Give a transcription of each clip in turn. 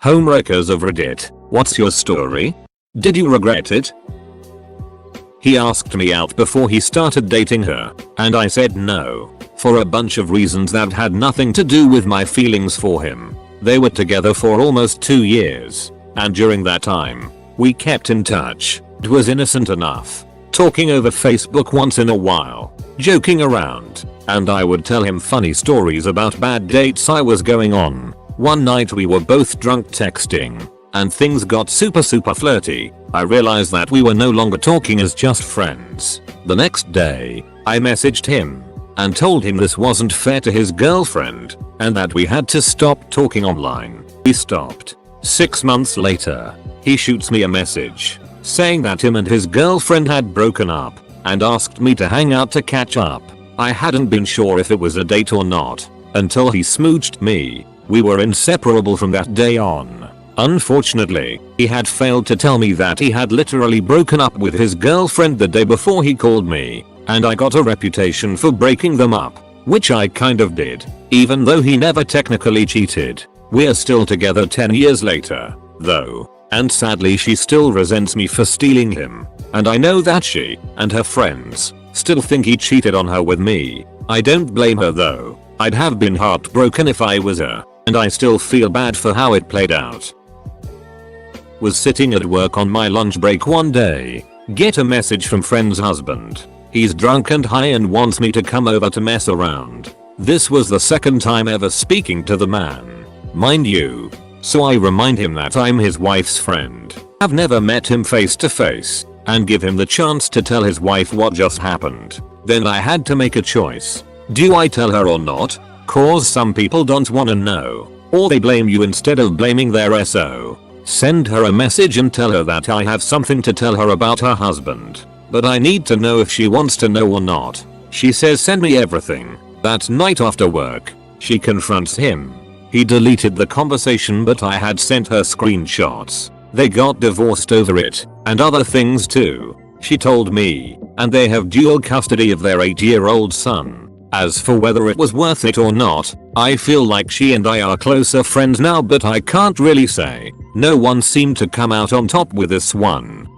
Homewreckers of Reddit, what's your story? Did you regret it? He asked me out before he started dating her, and I said no, for a bunch of reasons that had nothing to do with my feelings for him. They were together for almost 2 years, and during that time, we kept in touch. It was innocent enough, talking over Facebook once in a while, joking around, and I would tell him funny stories about bad dates I was going on. One night we were both drunk texting, and things got super flirty. I realized that we were no longer talking as just friends. The next day, I messaged him and told him this wasn't fair to his girlfriend and that we had to stop talking online. We stopped. 6 months later, he shoots me a message saying that him and his girlfriend had broken up and asked me to hang out to catch up. I hadn't been sure if it was a date or not until he smooched me. We were inseparable from that day on. Unfortunately, he had failed to tell me that he had literally broken up with his girlfriend the day before he called me, and I got a reputation for breaking them up, which I kind of did, even though he never technically cheated. We're still together 10 years later, though, and sadly she still resents me for stealing him, and I know that she and her friends still think he cheated on her with me. I don't blame her though. I'd have been heartbroken if I was her, and I still feel bad for how it played out. Was sitting at work on my lunch break one day, get a message from friend's husband. He's drunk and high and wants me to come over to mess around. This was the second time ever speaking to the man, mind you, so I remind him that I'm his wife's friend. I've never met him face to face, and give him the chance to tell his wife what just happened. Then I had to make a choice. Do I tell her or not? Cause some people don't wanna know, or they blame you instead of blaming their SO. Send her a message and tell her that I have something to tell her about her husband, but I need to know if she wants to know or not. She says send me everything. That night after work, she confronts him. He deleted the conversation, but I had sent her screenshots. They got divorced over it, and other things too, she told me, and they have dual custody of their 8-year-old son. As for whether it was worth it or not, I feel like she and I are closer friends now, but I can't really say. No one seemed to come out on top with this one.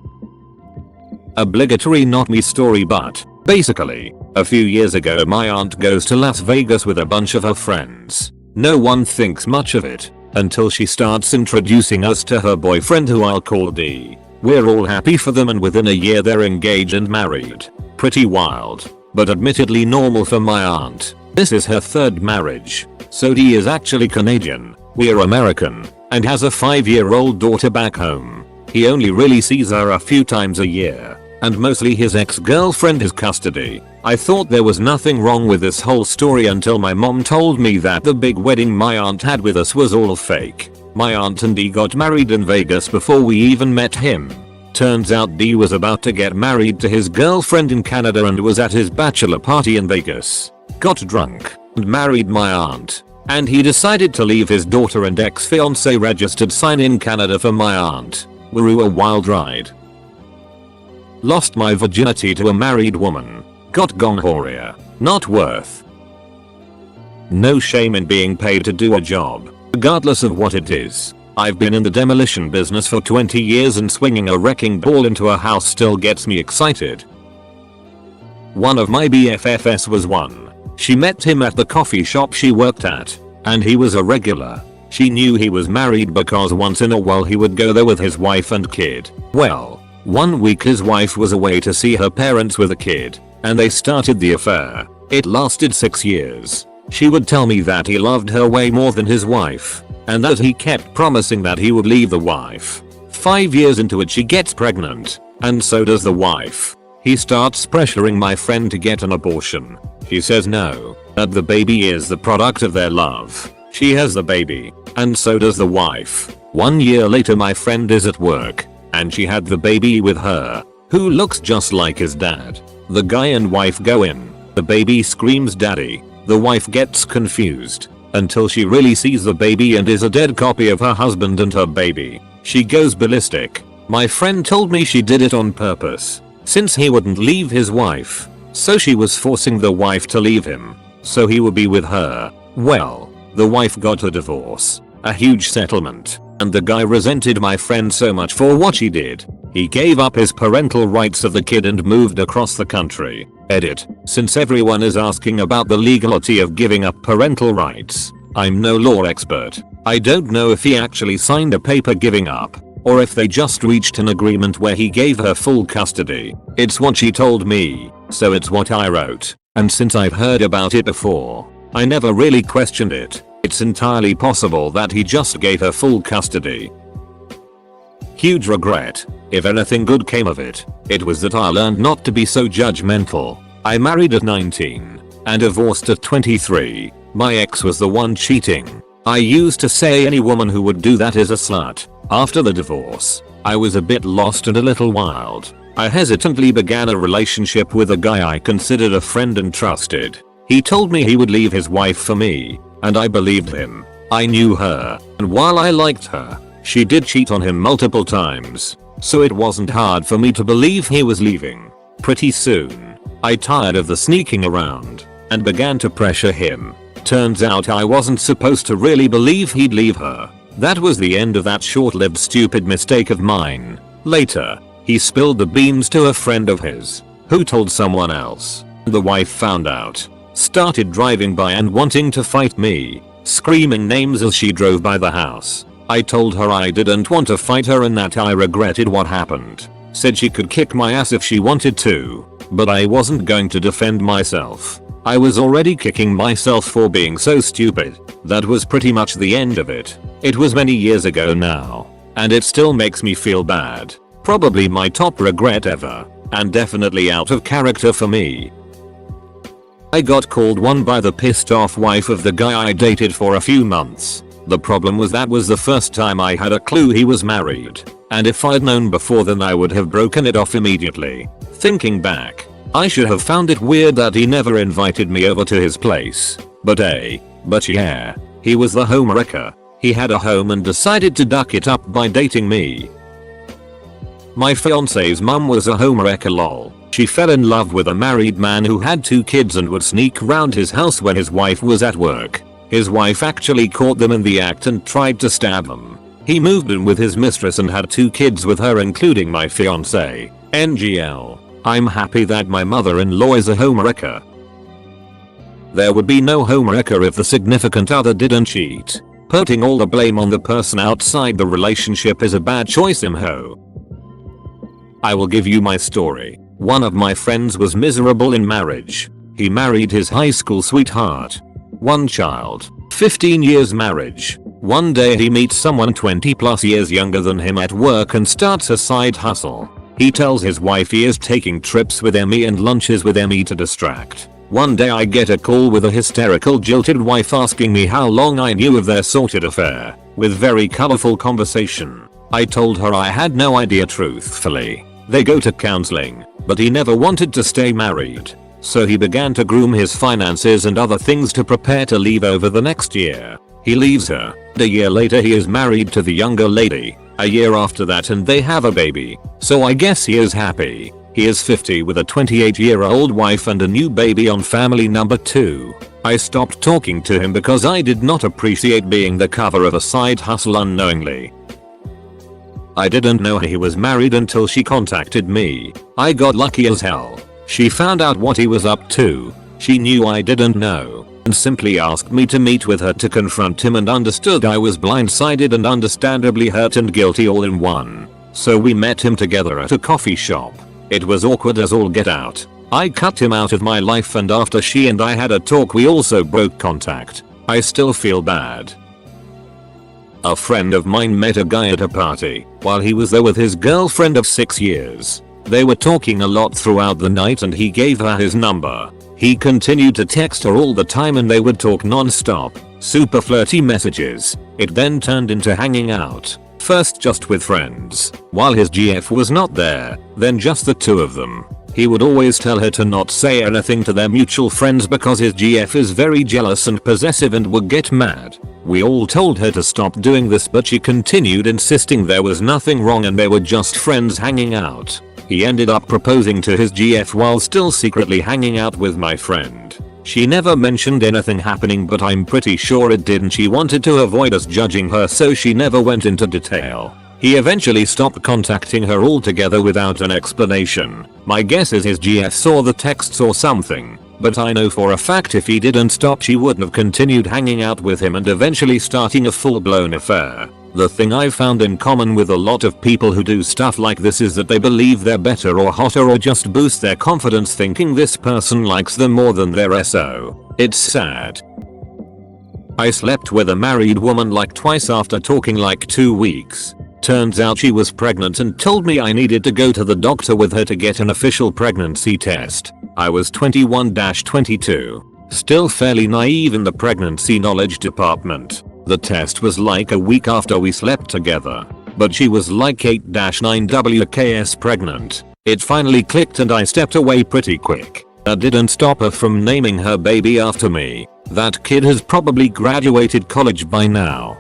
Obligatory not me story, but basically, a few years ago my aunt goes to Las Vegas with a bunch of her friends. No one thinks much of it until she starts introducing us to her boyfriend, who I'll call D. We're all happy for them, and within a year they're engaged and married. Pretty wild, but admittedly normal for my aunt. This is her 3rd marriage, so D is actually Canadian, we're American, and has a 5-year-old daughter back home. He only really sees her a few times a year, and mostly his ex-girlfriend is custody. I thought there was nothing wrong with this whole story until my mom told me that the big wedding my aunt had with us was all fake. My aunt and D got married in Vegas before we even met him. Turns out D was about to get married to his girlfriend in Canada and was at his bachelor party in Vegas. Got drunk and married my aunt. And he decided to leave his daughter and ex-fiance registered sign in Canada for my aunt. Woo, a wild ride. Lost my virginity to a married woman. Got gonorrhea. Not worth. No shame in being paid to do a job, regardless of what it is. I've been in the demolition business for 20 years and swinging a wrecking ball into a house still gets me excited. One of my BFFs was one. She met him at the coffee shop she worked at, and he was a regular. She knew he was married because once in a while he would go there with his wife and kid. Well, one week his wife was away to see her parents with a kid, and they started the affair. It lasted 6 years. She would tell me that he loved her way more than his wife, and that he kept promising that he would leave the wife. 5 years into it she gets pregnant, and so does the wife. He starts pressuring my friend to get an abortion. She says no, that the baby is the product of their love. She has the baby, and so does the wife. 1 year later my friend is at work, and she had the baby with her, who looks just like his dad. The guy and wife go in. The baby screams daddy. The wife gets confused until she really sees the baby and is a dead copy of her husband and her baby. She goes ballistic. My friend told me she did it on purpose, since he wouldn't leave his wife, so she was forcing the wife to leave him, so he would be with her. Well, the wife got a divorce, a huge settlement, And the guy resented my friend so much for what she did. He gave up his parental rights of the kid and moved across the country. Edit. Since everyone is asking about the legality of giving up parental rights, I'm no law expert. I don't know if he actually signed a paper giving up, or if they just reached an agreement where he gave her full custody. It's what she told me, so it's what I wrote. And since I've heard about it before, I never really questioned it. It's entirely possible that he just gave her full custody. Huge regret. If anything good came of it, it was that I learned not to be so judgmental. I married at 19 and divorced at 23. My ex was the one cheating. I used to say any woman who would do that is a slut. After the divorce, I was a bit lost and a little wild. I hesitantly began a relationship with a guy I considered a friend and trusted. He told me he would leave his wife for me, and I believed him. I knew her, and while I liked her, she did cheat on him multiple times, so it wasn't hard for me to believe he was leaving. Pretty soon, I tired of the sneaking around and began to pressure him. Turns out I wasn't supposed to really believe he'd leave her. That was the end of that short-lived stupid mistake of mine. Later, he spilled the beans to a friend of his, who told someone else. The wife found out, started driving by and wanting to fight me, screaming names as she drove by the house. I told her I didn't want to fight her and that I regretted what happened. Said she could kick my ass if she wanted to, but I wasn't going to defend myself. I was already kicking myself for being so stupid. That was pretty much the end of it. It was many years ago now, and it still makes me feel bad. Probably my top regret ever, and definitely out of character for me. I got called one by the pissed off wife of the guy I dated for a few months. The problem was that was the first time I had a clue he was married, and if I'd known before then I would have broken it off immediately. Thinking back, I should have found it weird that he never invited me over to his place. But yeah, he was the homewrecker. He had a home and decided to duck it up by dating me. My fiance's mum was a homewrecker lol. She fell in love with a married man who had 2 kids and would sneak round his house when his wife was at work. His wife actually caught them in the act and tried to stab them. He moved in with his mistress and had 2 kids with her, including my fiance. NGL. I'm happy that my mother-in-law is a homewrecker. There would be no homewrecker if the significant other didn't cheat. Putting all the blame on the person outside the relationship is a bad choice, imho. I will give you my story. One of my friends was miserable in marriage. He married his high school sweetheart. 1 child. 15 years marriage. One day he meets someone 20 plus years younger than him at work and starts a side hustle. He tells his wife he is taking trips with Emmy and lunches with Emmy to distract. One day I get a call with a hysterical jilted wife asking me how long I knew of their sorted affair, with very colorful conversation. I told her I had no idea truthfully. They go to counseling, but he never wanted to stay married. So he began to groom his finances and other things to prepare to leave over the next year. He leaves her. A year later he is married to the younger lady. A year after that and they have a baby. So I guess he is happy. He is 50 with a 28-year-old wife and a new baby on family number 2. I stopped talking to him because I did not appreciate being the cover of a side hustle unknowingly. I didn't know he was married until she contacted me. I got lucky as hell. She found out what he was up to. She knew I didn't know and simply asked me to meet with her to confront him, and understood I was blindsided and understandably hurt and guilty all in one. So we met him together at a coffee shop. It was awkward as all get out. I cut him out of my life, and after she and I had a talk we also broke contact. I still feel bad. A friend of mine met a guy at a party while he was there with his girlfriend of 6 years. They were talking a lot throughout the night and he gave her his number. He continued to text her all the time and they would talk non-stop. Super flirty messages. It then turned into hanging out. First just with friends, while his GF was not there, then just the 2 of them. He would always tell her to not say anything to their mutual friends because his GF is very jealous and possessive and would get mad. We all told her to stop doing this, but she continued insisting there was nothing wrong and they were just friends hanging out. He ended up proposing to his GF while still secretly hanging out with my friend. She never mentioned anything happening, but I'm pretty sure it did, and she wanted to avoid us judging her, so she never went into detail. He eventually stopped contacting her altogether without an explanation. My guess is his GF saw the texts or something, but I know for a fact if he didn't stop, she wouldn't have continued hanging out with him and eventually starting a full-blown affair. The thing I've found in common with a lot of people who do stuff like this is that they believe they're better or hotter or just boost their confidence thinking this person likes them more than their SO. It's sad. I slept with a married woman like twice after talking like 2 weeks. Turns out she was pregnant and told me I needed to go to the doctor with her to get an official pregnancy test. I was 21-22. Still fairly naive in the pregnancy knowledge department. The test was like a week after we slept together, but she was like 8-9 WKS pregnant. It finally clicked and I stepped away pretty quick. That didn't stop her from naming her baby after me. That kid has probably graduated college by now.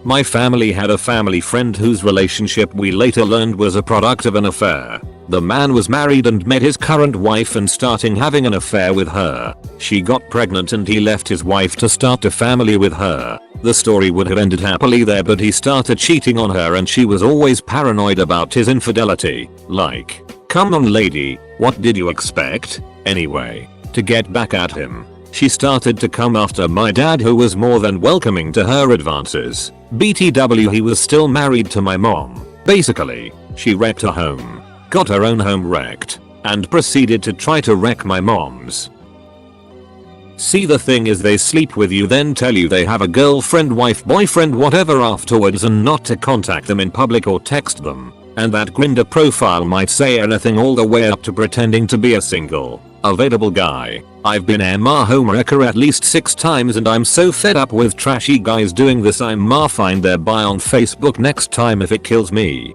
My family had a family friend whose relationship we later learned was a product of an affair. The man was married and met his current wife and starting having an affair with her. She got pregnant and he left his wife to start a family with her. The story would have ended happily there, but he started cheating on her and she was always paranoid about his infidelity. Like, come on lady, what did you expect? Anyway, to get back at him, she started to come after my dad, who was more than welcoming to her advances. BTW, he was still married to my mom. Basically, she wrecked her home, got her own home wrecked, and proceeded to try to wreck my mom's. See, the thing is, they sleep with you, then tell you they have a girlfriend, wife, boyfriend, whatever afterwards, and not to contact them in public or text them. And that Grindr profile might say anything, all the way up to pretending to be a single, available guy. I've been a homewrecker at least 6 times and I'm so fed up with trashy guys doing this, I'm find their bio on Facebook next time if it kills me.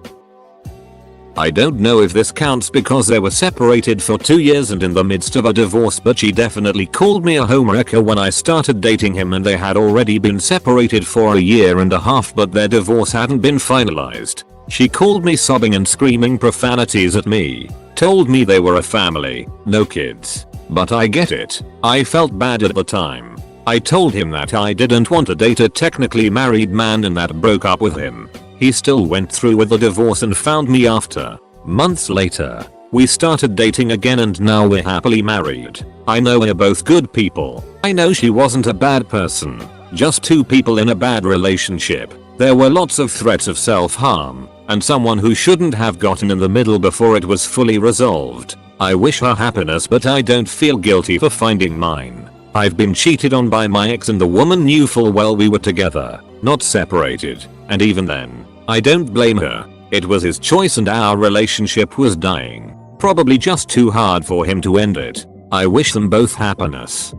I don't know if this counts because they were separated for 2 years and in the midst of a divorce, but she definitely called me a homewrecker when I started dating him, and they had already been separated for 1.5 years but their divorce hadn't been finalized. She called me sobbing and screaming profanities at me, told me they were a family, no kids. But I get it. I felt bad at the time. I told him that I didn't want to date a technically married man and that broke up with him. He still went through with the divorce and found me after. Months later, we started dating again and now we're happily married. I know we're both good people. I know she wasn't a bad person. Just 2 people in a bad relationship. There were lots of threats of self-harm, and someone who shouldn't have gotten in the middle before it was fully resolved. I wish her happiness, but I don't feel guilty for finding mine. I've been cheated on by my ex and the woman knew full well we were together, not separated, and even then, I don't blame her. It was his choice and our relationship was dying. Probably just too hard for him to end it. I wish them both happiness.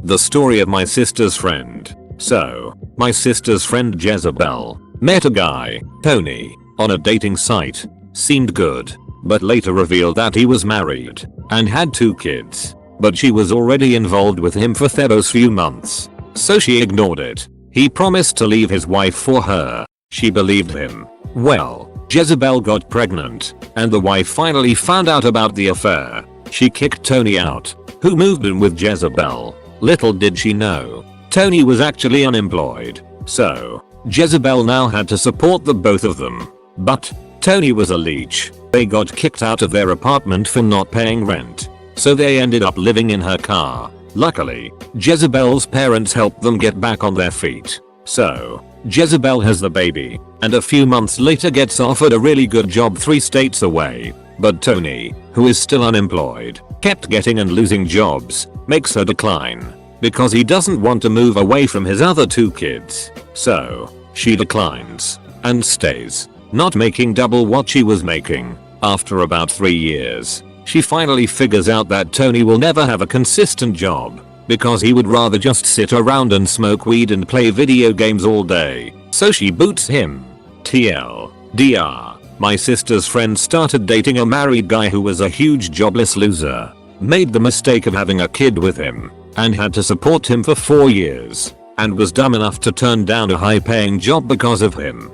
The story of my sister's friend. So, my sister's friend Jezebel met a guy, Tony, on a dating site. Seemed good, but later revealed that he was married and had 2 kids. But she was already involved with him for those few months, so she ignored it. He promised to leave his wife for her. She believed him. Well, Jezebel got pregnant, and the wife finally found out about the affair. She kicked Tony out, who moved in with Jezebel. Little did she know, Tony was actually unemployed. So, Jezebel now had to support the both of them. But Tony was a leech. They got kicked out of their apartment for not paying rent, so they ended up living in her car. Luckily, Jezebel's parents helped them get back on their feet. So, Jezebel has the baby, and a few months later gets offered a really good job 3 states away. But Tony, who is still unemployed, kept getting and losing jobs, makes her decline, because he doesn't want to move away from his other 2 kids. So, she declines, and stays, not making double what she was making. After about 3 years, she finally figures out that Tony will never have a consistent job, because he would rather just sit around and smoke weed and play video games all day. So she boots him. TLDR, my sister's friend started dating a married guy who was a huge jobless loser. Made the mistake of having a kid with him, and had to support him for 4 years, and was dumb enough to turn down a high-paying job because of him.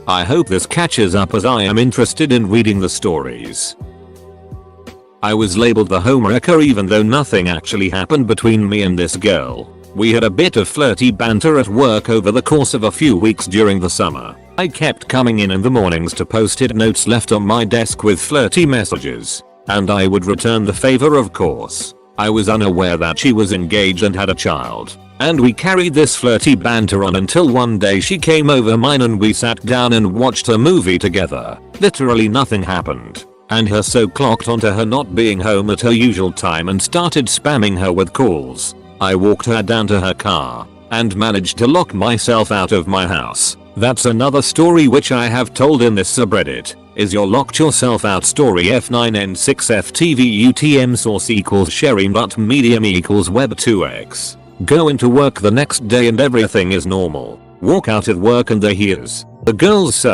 I hope this catches up, as I am interested in reading the stories. I was labeled the homewrecker even though nothing actually happened between me and this girl. We had a bit of flirty banter at work over the course of a few weeks during the summer. I kept coming in the mornings to post-it notes left on my desk with flirty messages. And I would return the favor, of course. I was unaware that she was engaged and had a child. And we carried this flirty banter on until one day she came over mine and we sat down and watched a movie together. Literally nothing happened. And her so clocked onto her not being home at her usual time and started spamming her with calls. I walked her down to her car and managed to lock myself out of my house. That's another story which I have told in this subreddit. Is your locked yourself out story F9N6FTVUTM source equals sharing but medium equals web 2x. Go into work the next day and everything is normal. Walk out of work and there he is. The girl's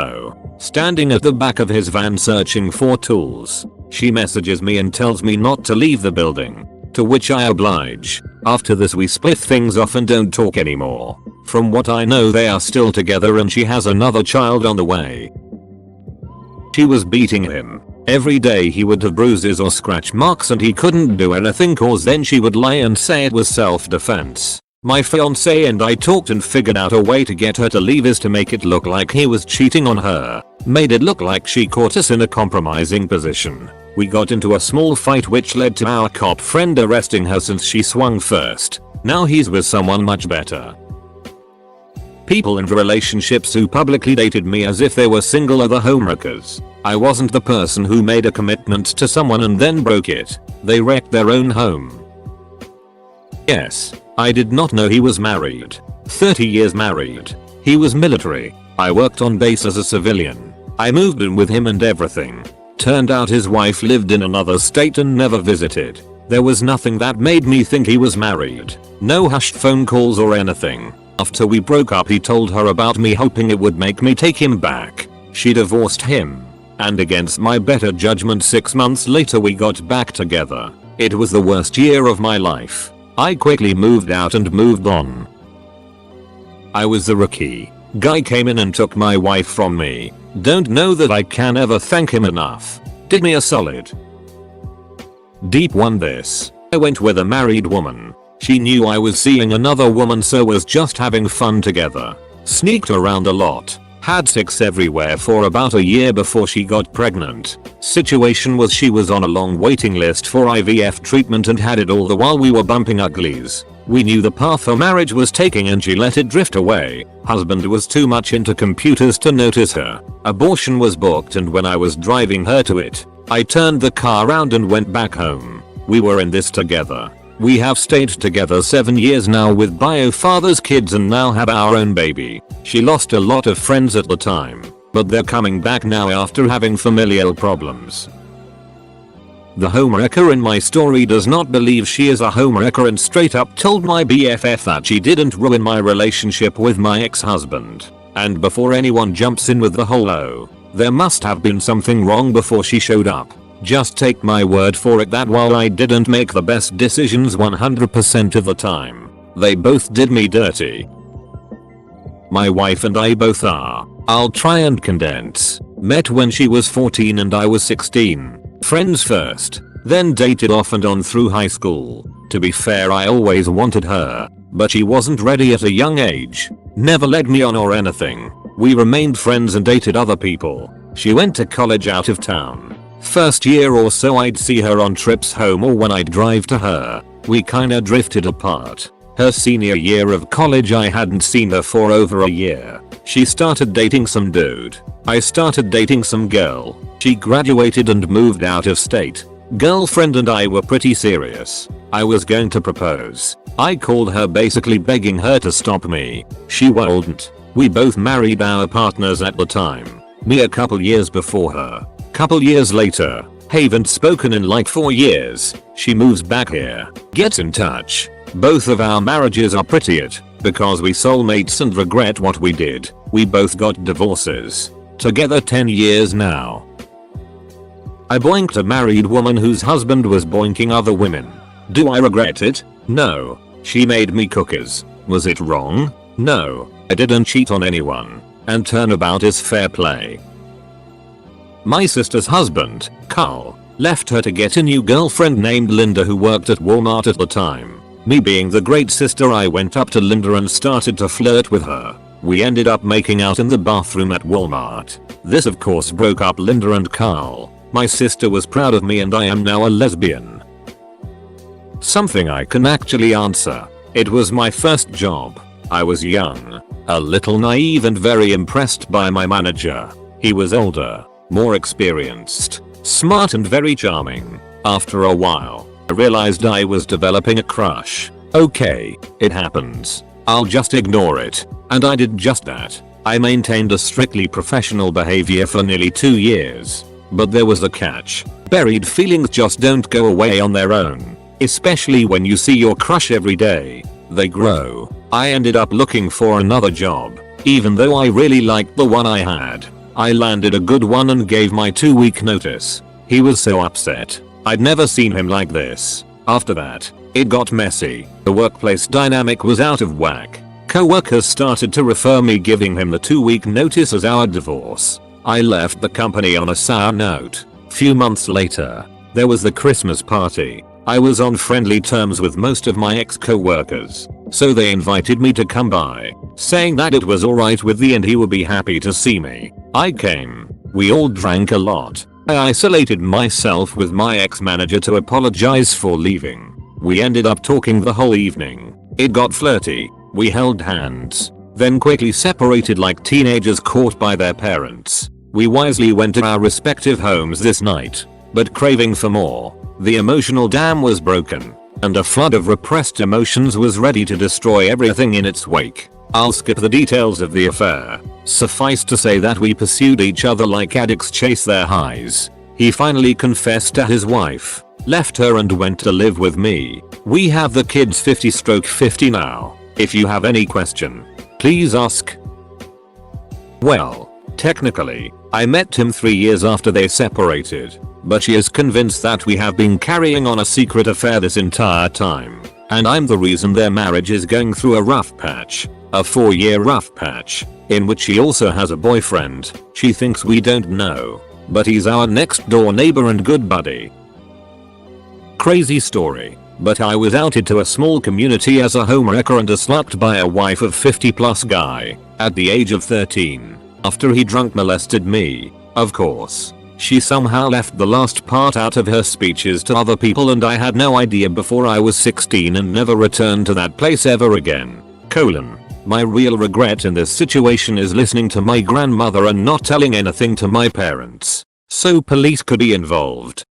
standing at the back of his van searching for tools. She messages me and tells me not to leave the building. To which I oblige. After this we split things off and don't talk anymore. From what I know they are still together and she has another child on the way. She was beating him. Every day he would have bruises or scratch marks and he couldn't do anything cause then she would lie and say it was self-defense. My fiance and I talked and figured out a way to get her to leave is to make it look like he was cheating on her. Made it look like she caught us in a compromising position. We got into a small fight which led to our cop friend arresting her since she swung first. Now he's with someone much better. People in relationships who publicly dated me as if they were single are the homewreckers. I wasn't the person who made a commitment to someone and then broke it. They wrecked their own home. Yes, I did not know he was married. 30 years married. He was military. I worked on base as a civilian. I moved in with him and everything. Turned out his wife lived in another state and never visited. There was nothing that made me think he was married. No hushed phone calls or anything. After we broke up he told her about me hoping it would make me take him back. She divorced him. And against my better judgment 6 months later we got back together. It was the worst year of my life. I quickly moved out and moved on. I was the rookie. Guy came in and took my wife from me. Don't know that I can ever thank him enough. Did me a solid. Deep one this. I went with a married woman. She knew I was seeing another woman so was just having fun together. Sneaked around a lot. Had sex everywhere for about a year before she got pregnant. Situation was she was on a long waiting list for IVF treatment and had it all the while we were bumping uglies. We knew the path her marriage was taking and she let it drift away. Husband was too much into computers to notice her. Abortion was booked and when I was driving her to it, I turned the car around and went back home. We were in this together. We have stayed together 7 years now with bio father's kids and now have our own baby. She lost a lot of friends at the time, but they're coming back now after having familial problems. The homewrecker in my story does not believe she is a homewrecker and straight up told my BFF that she didn't ruin my relationship with my ex-husband. And before anyone jumps in with the whole "oh, there must have been something wrong before she showed up," just take my word for it that while I didn't make the best decisions 100% of the time, they both did me dirty. My wife and I both are, I'll try and condense, met when she was 14 and I was 16. Friends first, then dated off and on through high school. To be fair, I always wanted her, but she wasn't ready at a young age. Never led me on or anything. We remained friends and dated other people. She went to college out of town. First year or so I'd see her on trips home or when I'd drive to her. We kinda drifted apart. Her senior year of college I hadn't seen her for over a year. She started dating some dude. I started dating some girl. She graduated and moved out of state. Girlfriend and I were pretty serious. I was going to propose. I called her basically begging her to stop me. She wouldn't. We both married our partners at the time. Me a couple years before her. Couple years later. Haven't spoken in like 4 years. She moves back here. Gets in touch. Both of our marriages are pretty it. Because we soulmates and regret what we did. We both got divorces. Together 10 years now. I boinked a married woman whose husband was boinking other women. Do I regret it? No. She made me cookies. Was it wrong? No. I didn't cheat on anyone. And turnabout is fair play. My sister's husband, Carl, Left her to get a new girlfriend named Linda who worked at Walmart at the time. Me being the great sister, I went up to Linda and started to flirt with her. We ended up making out in the bathroom at Walmart. This of course broke up Linda and Carl. My sister was proud of me and I am now a lesbian. Something I can actually answer. It was my first job. I was young, a little naive and very impressed by my manager. He was older, more experienced, smart and very charming. After a while, I realized I was developing a crush. Okay, it happens. I'll just ignore it. And I did just that. I maintained a strictly professional behavior for nearly 2 years. But there was a catch. Buried feelings just don't go away on their own. Especially when you see your crush every day. They grow. I ended up looking for another job. Even though I really liked the one I had. I landed a good one and gave my 2-week notice. He was so upset. I'd never seen him like this. After that, it got messy. The workplace dynamic was out of whack. Co-workers started to refer me giving him the 2-week notice as our divorce. I left the company on a sour note. Few months later, there was the Christmas party. I was on friendly terms with most of my ex-co-workers, so they invited me to come by, saying that it was alright with me and he would be happy to see me. I came. We all drank a lot. I isolated myself with my ex-manager to apologize for leaving. We ended up talking the whole evening. It got flirty. We held hands, then quickly separated like teenagers caught by their parents. We wisely went to our respective homes this night, but craving for more. The emotional dam was broken, and a flood of repressed emotions was ready to destroy everything in its wake. I'll skip the details of the affair. Suffice to say that we pursued each other like addicts chase their highs. He finally confessed to his wife, left her and went to live with me. We have the kids 50/50 now. If you have any question, please ask. Well, technically, I met him 3 years after they separated, but she is convinced that we have been carrying on a secret affair this entire time, and I'm the reason their marriage is going through a rough patch, a 4-year rough patch, in which she also has a boyfriend. She thinks we don't know, but he's our next door neighbor and good buddy. Crazy story, but I was outed to a small community as a homewrecker and a slut by a wife of 50+ guy, at the age of 13, after he drunk molested me, of course. She somehow left the last part out of her speeches to other people and I had no idea before I was 16 and never returned to that place ever again. My real regret in this situation is listening to my grandmother and not telling anything to my parents, so police could be involved.